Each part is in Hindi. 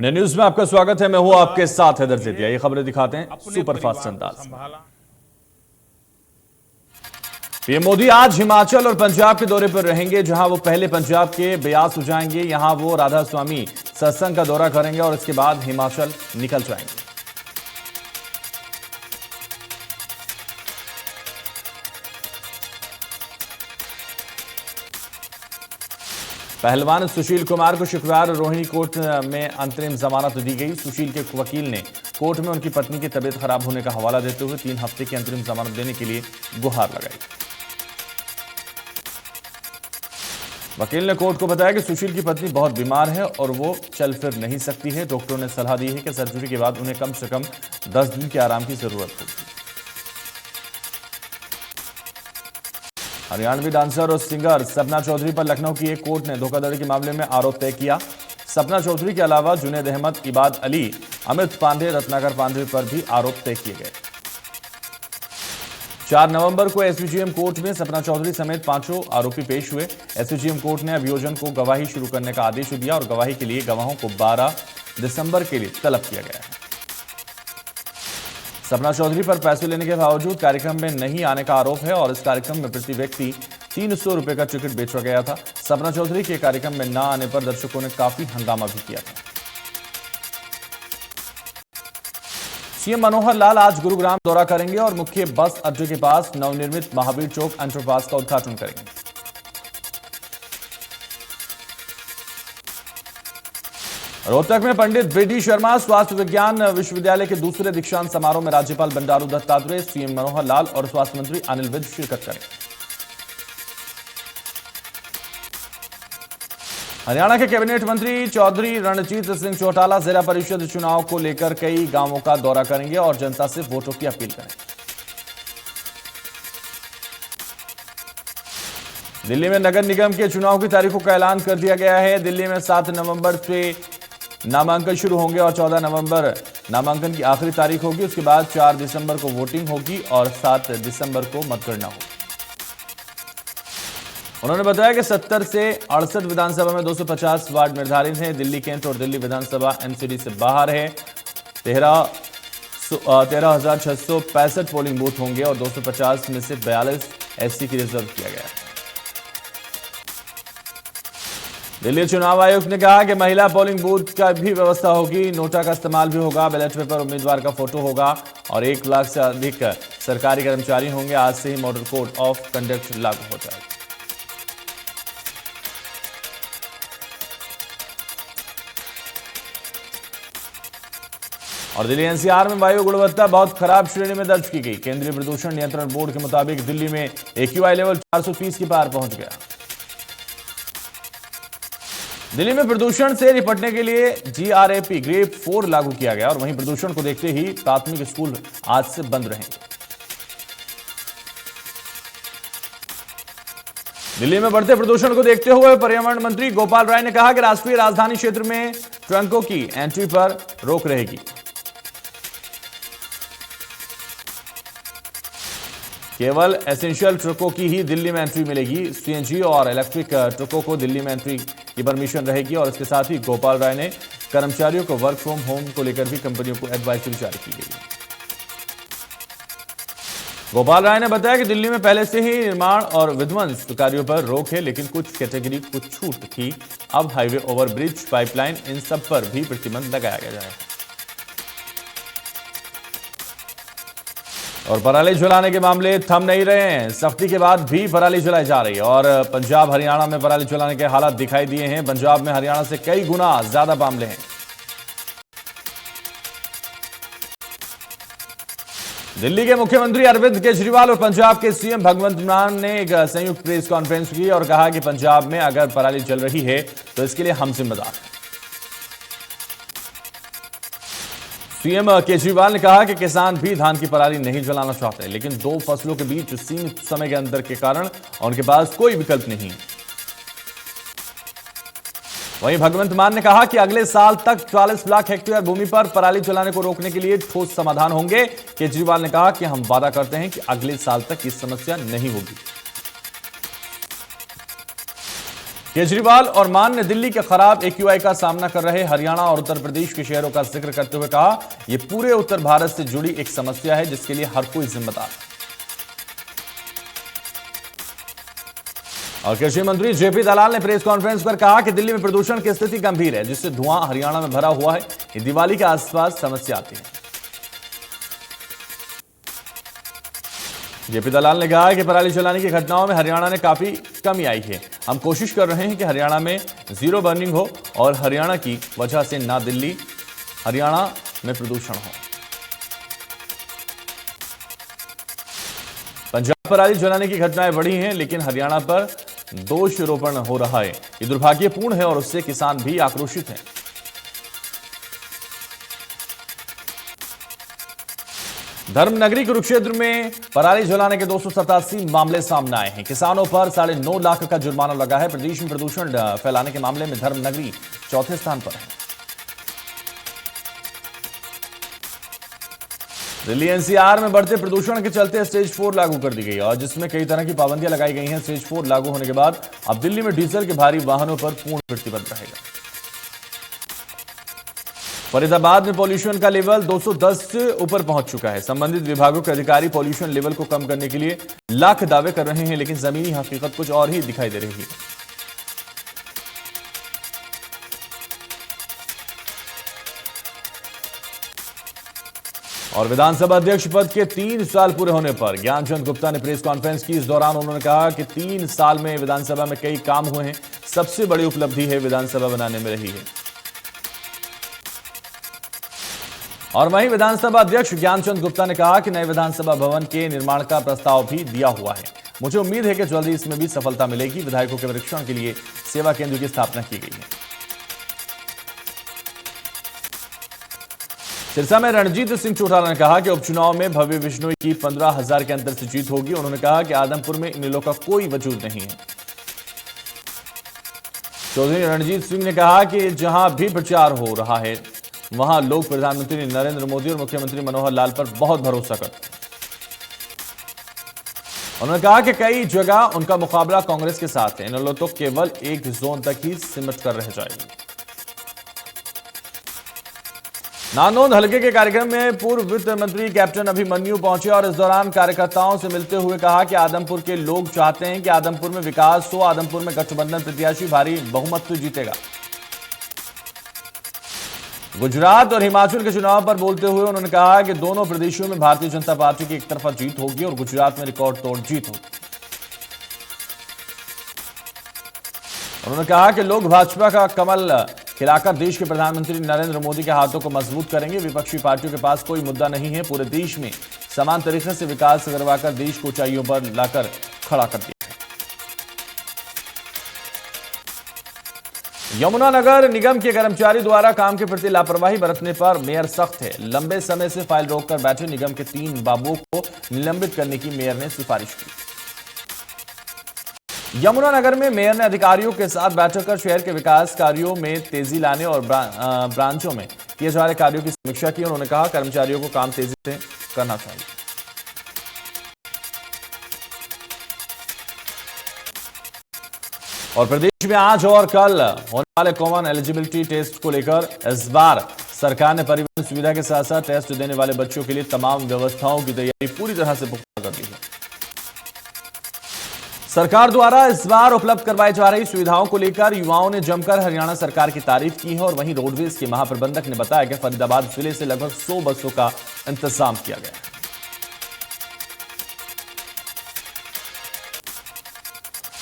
इंडिया न्यूज में आपका स्वागत है। मैं हूं आपके साथ हैदर जेतिया। ये खबरें दिखाते हैं सुपरफास्ट अंदाज में। पीएम मोदी आज हिमाचल और पंजाब के दौरे पर रहेंगे, जहां वो पहले पंजाब के ब्यास जाएंगे। यहां वो राधा स्वामी सत्संग का दौरा करेंगे और इसके बाद हिमाचल निकल जाएंगे। पहलवान सुशील कुमार को शुक्रवार रोहिणी कोर्ट में अंतरिम जमानत दी गई। सुशील के वकील ने कोर्ट में उनकी पत्नी की तबीयत खराब होने का हवाला देते हुए 3 हफ्ते की अंतरिम जमानत देने के लिए गुहार लगाई। वकील ने कोर्ट को बताया कि सुशील की पत्नी बहुत बीमार है और वो चल फिर नहीं सकती है। डॉक्टरों ने सलाह दी है कि सर्जरी के बाद उन्हें कम से कम 10 दिन के आराम की जरूरत होगी। हरियाणवी डांसर और सिंगर सपना चौधरी पर लखनऊ की एक कोर्ट ने धोखाधड़ी के मामले में आरोप तय किया। सपना चौधरी के अलावा जुनैद अहमद, इबाद अली, अमित पांडे, रत्नाकर पांडे पर भी आरोप तय किए गए। 4 नवंबर को एसपीजीएम कोर्ट में सपना चौधरी समेत 5 आरोपी पेश हुए। एसपीजीएम कोर्ट ने अभियोजन को गवाही शुरू करने का आदेश दिया और गवाही के लिए गवाहों को 12 दिसंबर के लिए तलब किया गया है। सपना चौधरी पर पैसे लेने के बावजूद कार्यक्रम में नहीं आने का आरोप है और इस कार्यक्रम में प्रति व्यक्ति 300 रुपए का टिकट बेचा गया था। सपना चौधरी के कार्यक्रम में न आने पर दर्शकों ने काफी हंगामा भी किया था। सीएम मनोहर लाल आज गुरुग्राम दौरा करेंगे और मुख्य बस अड्डे के पास नवनिर्मित महावीर चौक अंडरपास का उद्घाटन करेंगे। रोहतक में पंडित बीडी शर्मा स्वास्थ्य विज्ञान विश्वविद्यालय के दूसरे दीक्षांत समारोह में राज्यपाल बंडारू दत्तात्रेय, सीएम मनोहर लाल और स्वास्थ्य मंत्री अनिल विज शिरकत करेंगे। हरियाणा के कैबिनेट मंत्री चौधरी रणजीत सिंह चौटाला जिला परिषद चुनाव को लेकर कई गांवों का दौरा करेंगे और जनता से वोटों की अपील करेंगे। दिल्ली में नगर निगम के चुनाव की तारीखों का ऐलान कर दिया गया है। दिल्ली में 7 नवंबर से नामांकन शुरू होंगे और 14 नवंबर नामांकन की आखिरी तारीख होगी। उसके बाद 4 दिसंबर को वोटिंग होगी और 7 दिसंबर को मतगणना होगी। उन्होंने बताया कि 70 से 68 विधानसभा में 250 वार्ड निर्धारित हैं। दिल्ली केंद्र और दिल्ली विधानसभा एमसीडी से बाहर है। 13,665 पोलिंग बूथ होंगे और 250 में से 42 एससी की रिजर्व किया गया है। दिल्ली चुनाव आयोग ने कहा कि महिला पोलिंग बूथ का भी व्यवस्था होगी। नोटा का इस्तेमाल भी होगा। बैलेट पेपर उम्मीदवार का फोटो होगा और 1 लाख से अधिक सरकारी कर्मचारी होंगे। आज से ही मॉडल कोड ऑफ कंडक्ट लागू हो जाएगा। और दिल्ली एनसीआर में वायु गुणवत्ता बहुत खराब श्रेणी में दर्ज की गई। केंद्रीय प्रदूषण नियंत्रण बोर्ड के मुताबिक दिल्ली में एक्यूआई लेवल 430 के पार पहुंच गया। दिल्ली में प्रदूषण से निपटने के लिए जीआरएपी ग्रेड 4 लागू किया गया और वहीं प्रदूषण को देखते ही प्राथमिक स्कूल आज से बंद रहेंगे। दिल्ली में बढ़ते प्रदूषण को देखते हुए पर्यावरण मंत्री गोपाल राय ने कहा कि राष्ट्रीय राजधानी क्षेत्र में ट्रकों की एंट्री पर रोक रहेगी। केवल एसेंशियल ट्रकों की ही दिल्ली में एंट्री मिलेगी। सीएनजी और इलेक्ट्रिक ट्रकों को दिल्ली में एंट्री की परमिशन रहेगी और इसके साथ ही गोपाल राय ने कर्मचारियों को वर्क फ्रॉम होम को लेकर भी कंपनियों को एडवाइजरी जारी की गई है। गोपाल राय ने बताया कि दिल्ली में पहले से ही निर्माण और विध्वंस कार्यों पर रोक है, लेकिन कुछ कैटेगरी कुछ छूट थी। अब हाईवे, ओवरब्रिज, पाइपलाइन, इन सब पर भी प्रतिबंध लगाया गया है। और पराली जलाने के मामले थम नहीं रहे हैं। सख्ती के बाद भी पराली जलाई जा रही है और पंजाब हरियाणा में पराली जलाने के हालात दिखाई दिए हैं। पंजाब में हरियाणा से कई गुना ज्यादा मामले हैं। दिल्ली के मुख्यमंत्री अरविंद केजरीवाल और पंजाब के सीएम भगवंत मान ने एक संयुक्त प्रेस कॉन्फ्रेंस की और कहा कि पंजाब में अगर पराली जल रही है तो इसके लिए हम जिम्मेदार हैं। सीएम केजरीवाल ने कहा कि किसान भी धान की पराली नहीं जलाना चाहते, लेकिन 2 फसलों के बीच सीमित समय के अंतर के कारण उनके पास कोई विकल्प नहीं। वहीं भगवंत मान ने कहा कि अगले साल तक 40 लाख हेक्टेयर भूमि पर पराली जलाने को रोकने के लिए ठोस समाधान होंगे। केजरीवाल ने कहा कि हम वादा करते हैं कि अगले साल तक इस समस्या नहीं होगी। केजरीवाल और मान ने दिल्ली के खराब एक्यूआई का सामना कर रहे हरियाणा और उत्तर प्रदेश के शहरों का जिक्र करते हुए कहा, यह पूरे उत्तर भारत से जुड़ी एक समस्या है जिसके लिए हर कोई जिम्मेदार है। और कृषि मंत्री जेपी दलाल ने प्रेस कॉन्फ्रेंस पर कहा कि दिल्ली में प्रदूषण की स्थिति गंभीर है, जिससे धुआं हरियाणा में भरा हुआ है। ये दिवाली के आसपास समस्या आती है। जेपी दलाल ने कहा कि पराली जलाने की घटनाओं में हरियाणा ने काफी कमी आई है। हम कोशिश कर रहे हैं कि हरियाणा में जीरो बर्निंग हो और हरियाणा की वजह से ना दिल्ली, हरियाणा में प्रदूषण हो। पंजाब पराली जलाने की घटनाएं बढ़ी हैं, लेकिन हरियाणा पर दोषारोपण हो रहा है। ये दुर्भाग्यपूर्ण है और उससे किसान भी आक्रोशित हैं। धर्मनगरी कुरुक्षेत्र में पराली जलाने के 287 मामले सामने आए हैं। किसानों पर 9.5 लाख का जुर्माना लगा है। प्रदेश में प्रदूषण फैलाने के मामले में धर्मनगरी चौथे स्थान पर है। दिल्ली एनसीआर में बढ़ते प्रदूषण के चलते स्टेज 4 लागू कर दी गई और जिसमें कई तरह की पाबंदियां लगाई गई हैं। स्टेज 4 लागू होने के बाद अब दिल्ली में डीजल के भारी वाहनों पर पूर्ण प्रतिबंध रहेगा। फरीदाबाद में पॉल्यूशन का लेवल 210 से ऊपर पहुंच चुका है। संबंधित विभागों के अधिकारी पॉल्यूशन लेवल को कम करने के लिए लाख दावे कर रहे हैं, लेकिन जमीनी हकीकत कुछ और ही दिखाई दे रही है। और विधानसभा अध्यक्ष पद के 3 साल पूरे होने पर ज्ञानचंद गुप्ता ने प्रेस कॉन्फ्रेंस की। इस दौरान उन्होंने कहा कि 3 साल में विधानसभा में कई काम हुए हैं। सबसे बड़ी उपलब्धि है विधानसभा बनाने में रही है। और वहीं विधानसभा अध्यक्ष ज्ञानचंद गुप्ता ने कहा कि नए विधानसभा भवन के निर्माण का प्रस्ताव भी दिया हुआ है। मुझे उम्मीद है कि जल्द ही इसमें भी सफलता मिलेगी। विधायकों के परीक्षण के लिए सेवा केंद्र की स्थापना की गई है। सिरसा में रणजीत सिंह चौटाला ने कहा कि उपचुनाव में भव्य बिश्नोई की 15,000 के अंतर से जीत होगी। उन्होंने कहा कि आदमपुर में इनेलो का कोई वजूद नहीं है। चौधरी रणजीत सिंह ने कहा कि जहां भी प्रचार हो रहा है वहां लोग प्रधानमंत्री नरेंद्र मोदी और मुख्यमंत्री मनोहर लाल पर बहुत भरोसा करते हैं। उन्होंने कहा कि कई जगह उनका मुकाबला कांग्रेस के साथ है। इनेलो तो केवल एक जोन तक ही सिमट कर रह जाएगी। नांदोद हलके के कार्यक्रम में पूर्व वित्त मंत्री कैप्टन अभिमन्यु पहुंचे और इस दौरान कार्यकर्ताओं से मिलते हुए कहा कि आदमपुर के लोग चाहते हैं कि आदमपुर में विकास हो। आदमपुर में गठबंधन प्रत्याशी भारी बहुमत से जीतेगा। गुजरात और हिमाचल के चुनाव पर बोलते हुए उन्होंने कहा कि दोनों प्रदेशों में भारतीय जनता पार्टी की एक तरफा जीत होगी और गुजरात में रिकॉर्ड तोड़ जीत होगी। उन्होंने कहा कि लोग भाजपा का कमल खिलाकर देश के प्रधानमंत्री नरेंद्र मोदी के हाथों को मजबूत करेंगे। विपक्षी पार्टियों के पास कोई मुद्दा नहीं है। पूरे देश में समान तरीके से विकास करवाकर देश को ऊंचाइयों पर लाकर खड़ा कर दिया। यमुनानगर निगम के कर्मचारी द्वारा काम के प्रति लापरवाही बरतने पर मेयर सख्त है। लंबे समय से फाइल रोककर बैठे निगम के 3 बाबुओं को निलंबित करने की मेयर ने सिफारिश की। यमुनानगर में मेयर ने अधिकारियों के साथ बैठक कर शहर के विकास कार्यों में तेजी लाने और ब्रांचों में किए जा रहे कार्यों की समीक्षा की। उन्होंने कहा कर्मचारियों को काम तेजी से करना चाहिए। और प्रदेश में आज और कल होने वाले कॉमन एलिजिबिलिटी टेस्ट को लेकर इस बार सरकार ने परिवहन सुविधा के साथ साथ टेस्ट देने वाले बच्चों के लिए तमाम व्यवस्थाओं की तैयारी पूरी तरह से पुख्ता कर दी है। सरकार द्वारा इस बार उपलब्ध करवाई जा रही सुविधाओं को लेकर युवाओं ने जमकर हरियाणा सरकार की तारीफ की है। और वहीं रोडवेज के महाप्रबंधक ने बताया कि फरीदाबाद जिले से लगभग 100 बसों का इंतजाम किया गया है।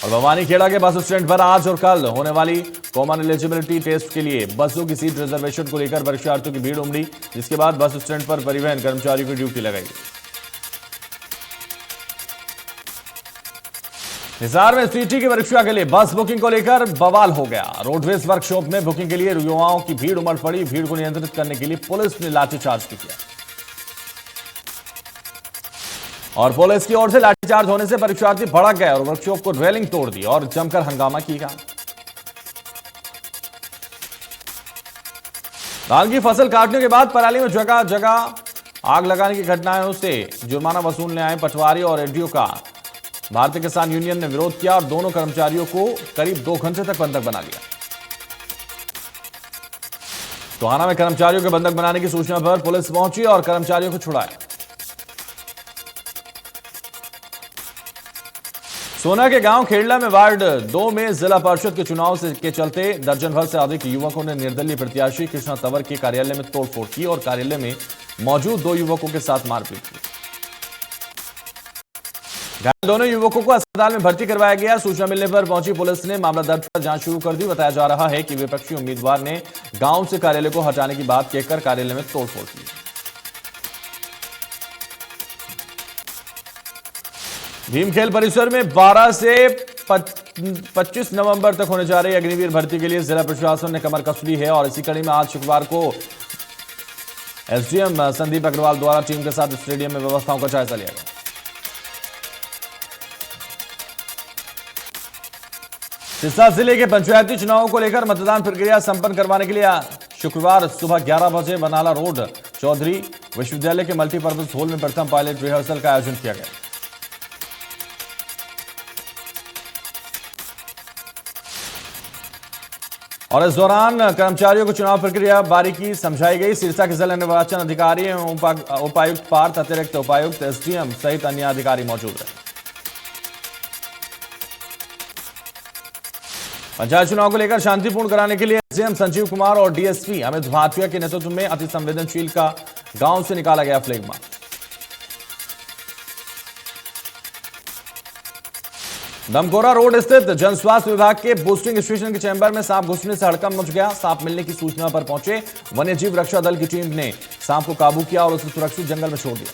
और भवानीखेड़ा के बस स्टैंड पर आज और कल होने वाली कॉमन एलिजिबिलिटी टेस्ट के लिए बसों की सीट रिजर्वेशन को लेकर परीक्षार्थियों की भीड़ उमड़ी, जिसके बाद बस स्टैंड पर परिवहन कर्मचारियों की ड्यूटी लगाई गई। हिसार में सीटी की परीक्षा के लिए बस बुकिंग को लेकर बवाल हो गया। रोडवेज वर्कशॉप में बुकिंग के लिए युवाओं की भीड़ उमड़ पड़ी। भीड़ को नियंत्रित करने के लिए पुलिस ने लाठीचार्ज किया और पुलिस की ओर से लाठीचार्ज होने से परीक्षार्थी भड़क गए और वर्कशॉप को रेलिंग तोड़ दी और जमकर हंगामा किया। धान की फसल काटने के बाद पराली में जगह जगह आग लगाने की घटनाओं से जुर्माना वसूलने आए पटवारी और एडीओ का भारतीय किसान यूनियन ने विरोध किया और दोनों कर्मचारियों को करीब 2 घंटे तक बंधक बना लिया। टोहाना में कर्मचारियों के बंधक बनाने की सूचना पर पुलिस पहुंची और कर्मचारियों को छुड़ाया। सोना के गांव खेड़ला में वार्ड 2 में जिला परिषद के चुनाव के चलते दर्जन भर से अधिक युवकों ने निर्दलीय प्रत्याशी कृष्णा तंवर के कार्यालय में तोड़फोड़ की और कार्यालय में मौजूद 2 युवकों के साथ मारपीट की। घायल दोनों युवकों को अस्पताल में भर्ती करवाया गया। सूचना मिलने पर पहुंची पुलिस ने मामला दर्ज कर जांच शुरू कर दी। बताया जा रहा है कि विपक्षी उम्मीदवार ने गांव से कार्यालय को हटाने की बात कहकर कार्यालय में तोड़फोड़ की। भीमखेल परिसर में 12 से 25 नवंबर तक होने जा रही अग्निवीर भर्ती के लिए जिला प्रशासन ने कमर कस ली है और इसी कड़ी में आज शुक्रवार को एसडीएम संदीप अग्रवाल द्वारा टीम के साथ स्टेडियम में व्यवस्थाओं का जायजा लिया गया। सिरसा जिले के पंचायती चुनावों को लेकर मतदान प्रक्रिया संपन्न करवाने के लिए शुक्रवार सुबह 11 बजे बनाला रोड चौधरी विश्वविद्यालय के मल्टीपर्पज हॉल में प्रथम पायलट रिहर्सल का आयोजन किया गया। और इस दौरान कर्मचारियों को चुनाव प्रक्रिया बारीकी समझाई गई। सिरसा के जिला निर्वाचन अधिकारी एवं उपायुक्त पार्थ, अतिरिक्त उपायुक्त, एसडीएम सहित अन्य अधिकारी मौजूद रहे। पंचायत चुनाव को लेकर शांतिपूर्ण कराने के लिए एसडीएम संजीव कुमार और डीएसपी अमित भाटिया के नेतृत्व में अति संवेदनशील का गांव से निकाला गया फ्लैग मार्च। दमकोरा रोड स्थित जन स्वास्थ्य विभाग के बूस्टिंग स्टेशन के चैंबर में सांप घुसने से हड़कंप मच गया। सांप मिलने की सूचना पर पहुंचे वन्यजीव रक्षा दल की टीम ने सांप को काबू किया और उसे सुरक्षित जंगल में छोड़ दिया।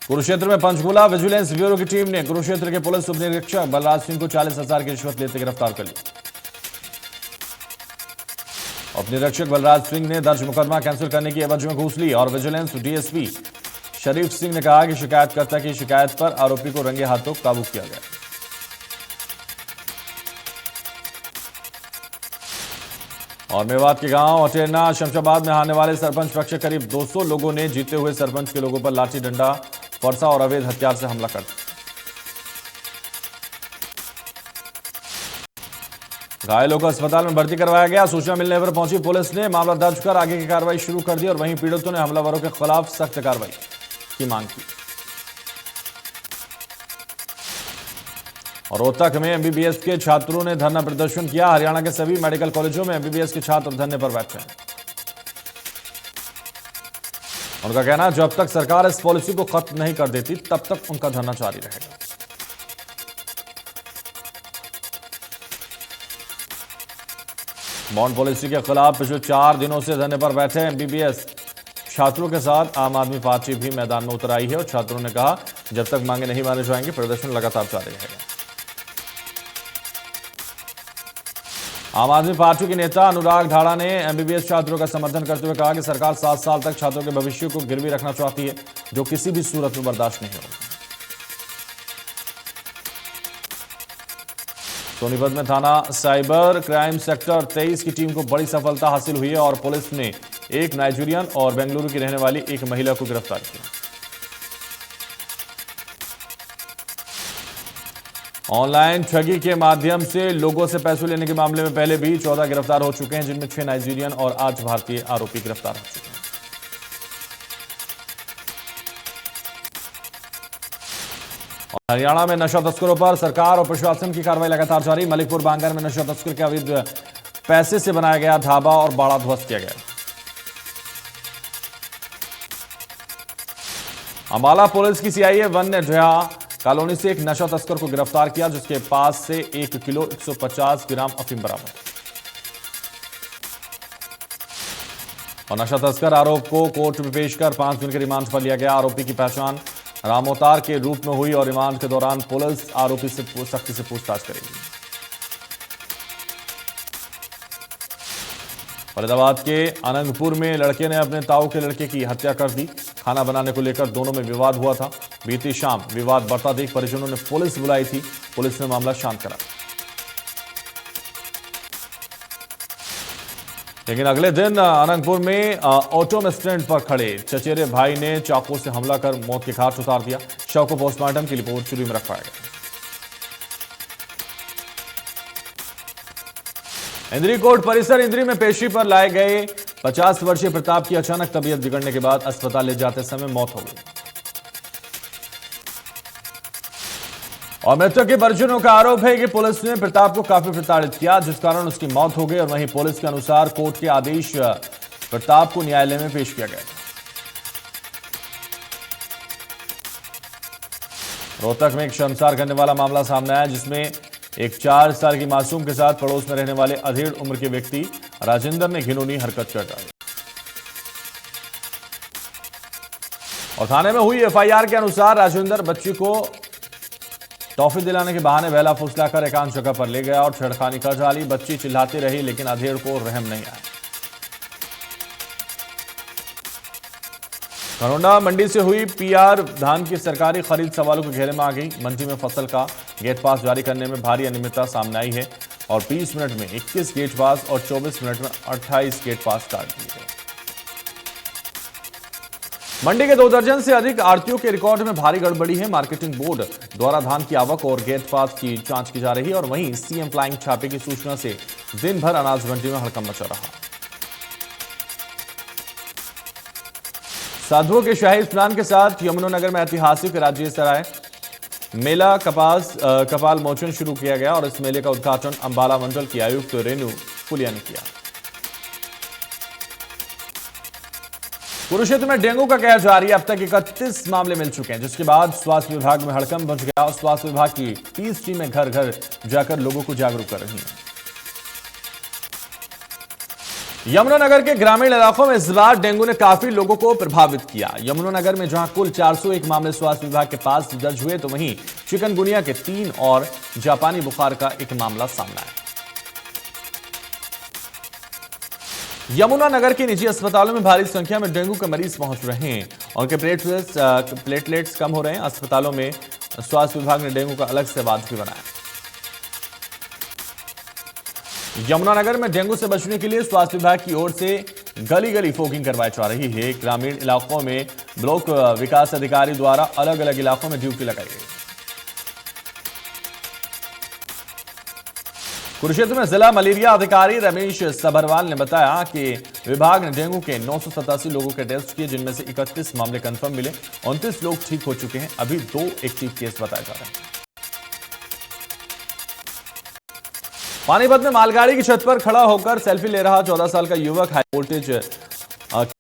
कुरुक्षेत्र में पंचकूला विजिलेंस ब्यूरो की टीम ने कुरुक्षेत्र के पुलिस उप निरीक्षक बलराज सिंह को 40,000 की रिश्वत लेते गिरफ्तार कर लिया। उप निरीक्षक बलराज सिंह ने दर्ज मुकदमा कैंसिल करने की एवज में घूस ली और विजिलेंस डीएसपी शरीफ सिंह ने कहा कि शिकायतकर्ता की शिकायत पर आरोपी को रंगे हाथों काबू किया गया। और मेवात के गांव अटेरना शमशाबाद में आने वाले सरपंच पक्ष के करीब 200 लोगों ने जीते हुए सरपंच के लोगों पर लाठी डंडा, फरसा और अवैध हथियार से हमला कर दिया। घायलों को अस्पताल में भर्ती करवाया गया। सूचना मिलने पर पहुंची पुलिस ने मामला दर्ज कर आगे की कार्रवाई शुरू कर दी और वहीं पीड़ितों ने हमलावरों के खिलाफ सख्त कार्रवाई की मांग की। और रोहतक में एमबीबीएस के छात्रों ने धरना प्रदर्शन किया। हरियाणा के सभी मेडिकल कॉलेजों में एमबीबीएस के छात्र धरने पर बैठे हैं। उनका कहना है जब तक सरकार इस पॉलिसी को खत्म नहीं कर देती तब तक उनका धरना जारी रहेगा। बॉन्ड पॉलिसी के खिलाफ पिछले 4 दिनों से धरने पर बैठे एमबीबीएस छात्रों के साथ आम आदमी पार्टी भी मैदान में उतर आई है और छात्रों ने कहा जब तक मांगे नहीं माने जाएंगे प्रदर्शन लगातार जारी रहेगा। आम आदमी पार्टी के नेता अनुराग ढाड़ा ने एमबीबीएस छात्रों का समर्थन करते हुए कहा कि सरकार 7 साल तक छात्रों के भविष्य को गिरवी रखना चाहती है, जो किसी भी सूरत में बर्दाश्त नहीं होगा। सोनीपत में थाना साइबर क्राइम सेक्टर 23 की टीम को बड़ी सफलता हासिल हुई है और पुलिस ने एक नाइजीरियन और बेंगलुरु की रहने वाली एक महिला को गिरफ्तार किया। ऑनलाइन ठगी के माध्यम से लोगों से पैसे लेने के मामले में पहले भी 14 गिरफ्तार हो चुके हैं, जिनमें 6 नाइजीरियन और 8 भारतीय आरोपी गिरफ्तार हो चुके हैं। हरियाणा में नशा तस्करों पर सरकार और प्रशासन की कार्रवाई लगातार जारी। मलिकपुर बांगर में नशा तस्कर के अवैध पैसे से बनाया गया ढाबा और बाड़ा ध्वस्त किया गया। अंबाला पुलिस की सीआईए 1 ने जया कॉलोनी से एक नशा तस्कर को गिरफ्तार किया, जिसके पास से 1 किलो 150 ग्राम अफीम बरामद। और नशा तस्कर आरोप को कोर्ट में पेश कर 5 दिन के रिमांड पर लिया गया। आरोपी की पहचान रामोतार के रूप में हुई और रिमांड के दौरान पुलिस आरोपी से सख्ती से पूछताछ करेगी। फरीदाबाद के अनंगपुर में लड़के ने अपने ताऊ के लड़के की हत्या कर दी। खाना बनाने को लेकर दोनों में विवाद हुआ था। बीती शाम विवाद बढ़ता देख परिजनों ने पुलिस बुलाई थी। पुलिस ने मामला शांत करा। लेकिन अगले दिन अनंतपुर में ऑटो में स्टैंड पर खड़े चचेरे भाई ने चाकू से हमला कर मौत के घाट उतार दिया। शव को पोस्टमार्टम की रिपोर्ट चुरी में रखवाया गया। इंद्री कोर्ट परिसर इंद्री में पेशी पर लाए गए 50 वर्षीय प्रताप की अचानक तबीयत बिगड़ने के बाद अस्पताल ले जाते समय मौत हो गई और मृतक के परिजनों का आरोप है कि पुलिस ने प्रताप को काफी प्रताड़ित किया, जिस कारण उसकी मौत हो गई। और वहीं पुलिस के अनुसार कोर्ट के आदेश प्रताप को न्यायालय में पेश किया गया। रोहतक में एक शर्मसार करने वाला मामला सामने आया, जिसमें एक 4 साल की मासूम के साथ पड़ोस में रहने वाले अधेड़ उम्र के व्यक्ति राजेंद्र ने घिनौनी हरकत कर डाली और थाने में हुई एफआईआर के अनुसार राजेंद्र बच्ची को टॉफी दिलाने के बहाने बहला फुसलाकर एकांत जगह पर ले गया और छेड़खानी कर डाली। बच्ची चिल्लाती रही, लेकिन अधेड़ को रहम नहीं आया। करोंडा मंडी से हुई पीआर धान की सरकारी खरीद सवालों के घेरे में आ गई। मंडी में फसल का गेट पास जारी करने में भारी अनियमितता सामने आई है और 20 मिनट में 21 गेट पास और 24 मिनट में 28 गेट पास काट दिए गए। मंडी के 2 दर्जन से अधिक आड़तियों के रिकॉर्ड में भारी गड़बड़ी है। मार्केटिंग बोर्ड द्वारा धान की आवक और गेट पास की जांच की जा रही है और वहीं सीएम फ्लाइंग छापे की सूचना से दिन भर अनाज मंडी में हड़कंप मचा रहा। साधुओं के शाही स्नान के साथ यमुनानगर में ऐतिहासिक राज्य सराय मेला कपाल मोचन शुरू किया गया और इस मेले का उद्घाटन अंबाला मंडल की आयुक्त रेणु फुलिया ने किया। कुरुक्षेत्र में डेंगू का कहर जारी है। अब तक 31 मामले मिल चुके हैं, जिसके बाद स्वास्थ्य विभाग में हड़कंप मच गया और स्वास्थ्य विभाग की 30 टीमें घर घर जाकर लोगों को जागरूक कर रही हैं। यमुनानगर के ग्रामीण इलाकों में इस बार डेंगू ने काफी लोगों को प्रभावित किया। यमुनानगर में जहां कुल 401 मामले स्वास्थ्य विभाग के पास दर्ज हुए, तो वहीं चिकनगुनिया के 3 और जापानी बुखार का 1 मामला सामने आया। यमुनानगर के निजी अस्पतालों में भारी संख्या में डेंगू के मरीज पहुंच रहे हैं और उनके प्लेटलेट्स कम हो रहे हैं। अस्पतालों में स्वास्थ्य विभाग ने डेंगू का अलग से वार्ड भी बनाया। यमुनानगर में डेंगू से बचने के लिए स्वास्थ्य विभाग की ओर से गली गली फोगिंग करवाई जा रही है। ग्रामीण इलाकों में ब्लॉक विकास अधिकारी द्वारा अलग अलग इलाकों में ड्यूटी लगाई गई। कुरुक्षेत्र में जिला मलेरिया अधिकारी रमेश सबरवाल ने बताया कि विभाग ने डेंगू के 987 लोगों के टेस्ट किए, जिनमें से 31 मामले कंफर्म मिले। 29 लोग ठीक हो चुके हैं। अभी 2 एक्टिव केस बताए जा रहे हैं। पानीपत में मालगाड़ी की छत पर खड़ा होकर सेल्फी ले रहा 14 साल का युवक हाई वोल्टेज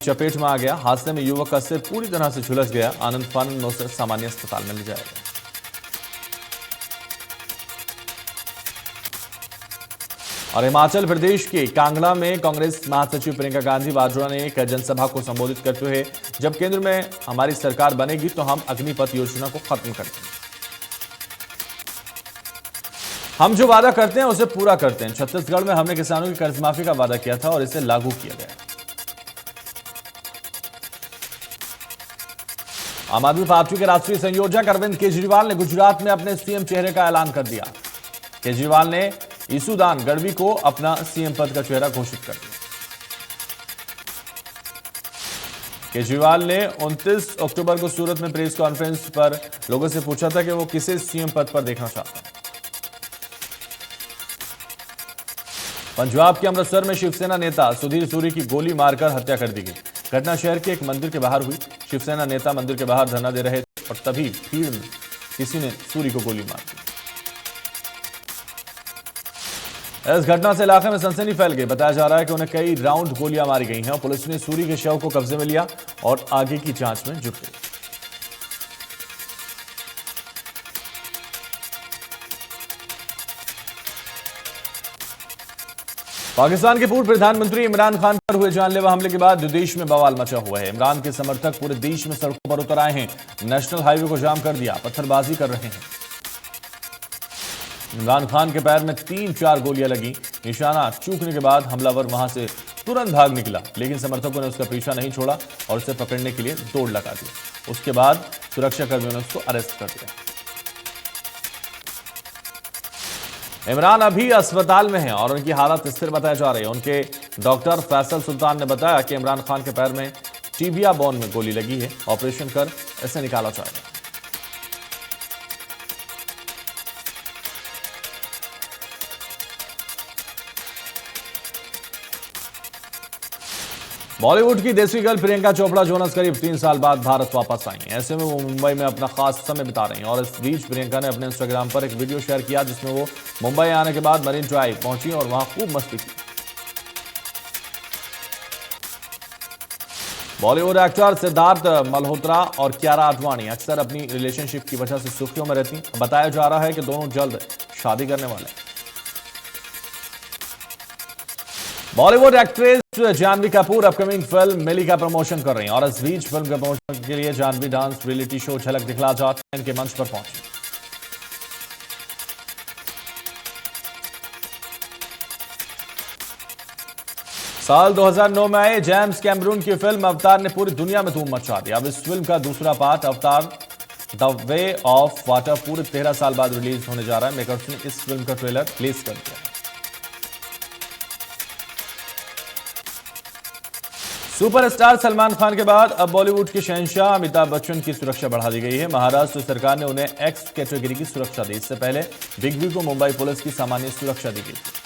चपेट में आ गया। हादसे में युवक का सिर पूरी तरह से झुलस गया। आनंद फानंद में उसे सामान्य अस्पताल में ले जाया गया। और हिमाचल प्रदेश के कांगड़ा में कांग्रेस महासचिव प्रियंका गांधी वाड्रा ने एक जनसभा को संबोधित करते हुए, जब केंद्र में हमारी सरकार बनेगी तो हम अग्निपथ योजना को खत्म कर देंगे। हम जो वादा करते हैं उसे पूरा करते हैं। छत्तीसगढ़ में हमने किसानों की कर्ज माफी का वादा किया था और इसे लागू किया गया। आम आदमी पार्टी के राष्ट्रीय संयोजक अरविंद केजरीवाल ने गुजरात में अपने सीएम चेहरे का ऐलान कर दिया। केजरीवाल ने ईसुदान गढ़वी को अपना सीएम पद का चेहरा घोषित कर दिया। केजरीवाल ने 29 अक्टूबर को सूरत में प्रेस कॉन्फ्रेंस पर लोगों से पूछा था कि वो किसे सीएम पद पर देखना चाहते हैं। पंजाब के अमृतसर में शिवसेना नेता सुधीर सूरी की गोली मारकर हत्या कर दी गई। घटना शहर के एक मंदिर के बाहर हुई। शिवसेना नेता मंदिर के बाहर धरना दे रहे थे और तभी भीड़ में किसी ने सूरी को गोली मार दी। इस घटना से इलाके में सनसनी फैल गई। बताया जा रहा है कि उन्हें कई राउंड गोलियां मारी गई हैं और पुलिस ने सूरी के शव को कब्जे में लिया और आगे की जांच में जुट गई। पाकिस्तान के पूर्व प्रधानमंत्री इमरान खान पर हुए जानलेवा हमले के बाद देश में बवाल मचा हुआ है। इमरान के समर्थक पूरे देश में सड़कों पर उतर आए हैं। नेशनल हाईवे को जाम कर दिया, पत्थरबाजी कर रहे हैं। इमरान खान के पैर में 3-4 गोलियां लगी। निशाना चूकने के बाद हमलावर वहां से तुरंत भाग निकला, लेकिन समर्थकों ने उसका पीछा नहीं छोड़ा और उसे पकड़ने के लिए दौड़ लगा दी। उसके बाद सुरक्षाकर्मियों ने उसको अरेस्ट कर दिया। इमरान अभी अस्पताल में हैं और उनकी हालत स्थिर बताई जा रही है। उनके डॉक्टर फैसल सुल्तान ने बताया कि इमरान खान के पैर में टीबिया बोन में गोली लगी है, ऑपरेशन कर इसे निकाला जाएगा। बॉलीवुड की देसी गर्ल प्रियंका चोपड़ा जोनस करीब 3 साल बाद भारत वापस आई हैं। ऐसे में वो मुंबई में अपना खास समय बिता रही हैं और इस बीच प्रियंका ने अपने इंस्टाग्राम पर एक वीडियो शेयर किया जिसमें वो मुंबई आने के बाद मरीन ड्राइव पहुंची और वहां खूब मस्ती की। बॉलीवुड एक्टर सिद्धार्थ मल्होत्रा और कियारा आडवाणी अक्सर अपनी रिलेशनशिप की वजह से सुर्खियों में रहती हैं। बताया जा रहा है कि दोनों जल्द शादी करने वाले हैं। Bollywood actress Janhvi Kapoor upcoming film Mili का प्रमोशन कर रही हैं और इस बीच फिल्म के प्रमोशन के लिए जानवी डांस रियलिटी शो झलक दिखला जा के मंच पर पहुंची। साल 2009 में आए जेम्स कैमरून की फिल्म अवतार ने पूरी दुनिया में धूम मचा दी। अब इस फिल्म का दूसरा पार्ट अवतार द वे ऑफ वाटर पूरे 13 साल बाद रिलीज होने जा रहा है। मेकर्स ने इस फिल्म का ट्रेलर रिलीज कर दिया। सुपरस्टार सलमान खान के बाद अब बॉलीवुड के शहंशाह अमिताभ बच्चन की सुरक्षा बढ़ा दी गई है। महाराष्ट्र सरकार ने उन्हें एक्स कैटेगरी की सुरक्षा दी। इससे पहले बिग बी को मुंबई पुलिस की सामान्य सुरक्षा दी गई थी।